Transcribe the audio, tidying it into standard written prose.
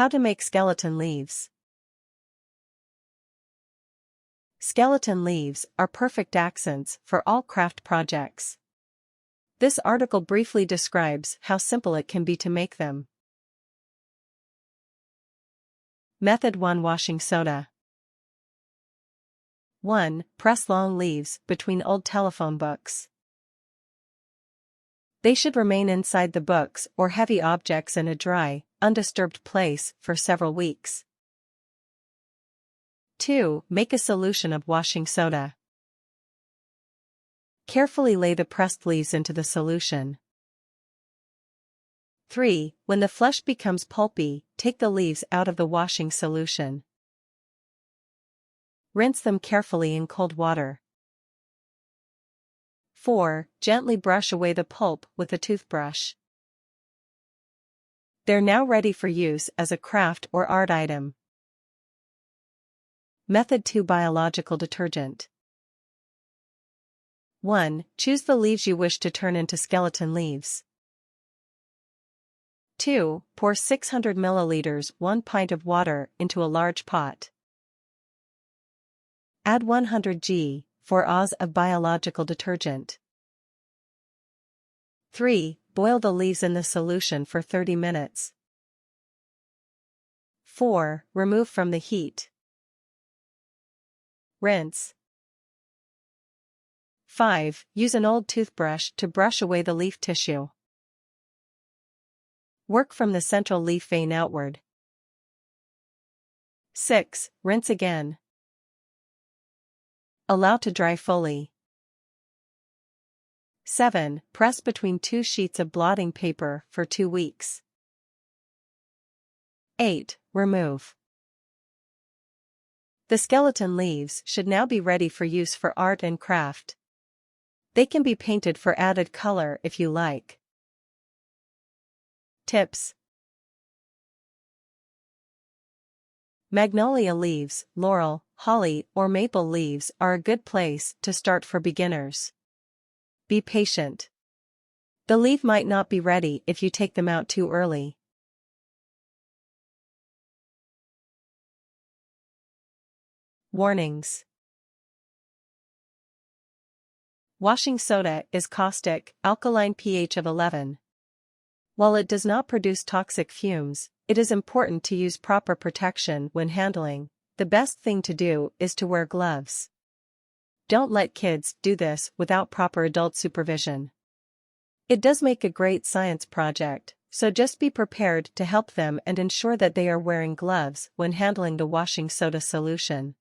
How to make skeleton leaves. Skeleton leaves are perfect accents for all craft projects. This article briefly describes how simple it can be to make them. Method 1. Washing soda. 1. Press long leaves between old telephone books. They should remain inside the books or heavy objects in a dry, undisturbed place for several weeks. 2. Make a solution of washing soda. Carefully lay the pressed leaves into the solution. 3. When the flesh becomes pulpy, take the leaves out of the washing solution. Rinse them carefully in cold water. 4. Gently brush away the pulp with a toothbrush. They're now ready for use as a craft or art item. Method 2. Biological detergent. 1. Choose the leaves you wish to turn into skeleton leaves. 2. Pour 600 milliliters 1 pint of water into a large pot. Add 100 g. 4 oz of biological detergent. 3. Boil the leaves in the solution for 30 minutes. 4. Remove from the heat. Rinse. 5. Use an old toothbrush to brush away the leaf tissue. Work from the central leaf vein outward. 6. Rinse again. Allow to dry fully. 7. Press between 2 sheets of blotting paper for 2 weeks. 8. Remove. The skeleton leaves should now be ready for use for art and craft. They can be painted for added color if you like. Tips. Magnolia leaves, laurel, holly, or maple leaves are a good place to start for beginners. Be patient. The leaf might not be ready if you take them out too early. Warnings. Washing soda is caustic, alkaline pH of 11. While it does not produce toxic fumes, it is important to use proper protection when handling. The best thing to do is to wear gloves. Don't let kids do this without proper adult supervision. It does make a great science project, so just be prepared to help them and ensure that they are wearing gloves when handling the washing soda solution.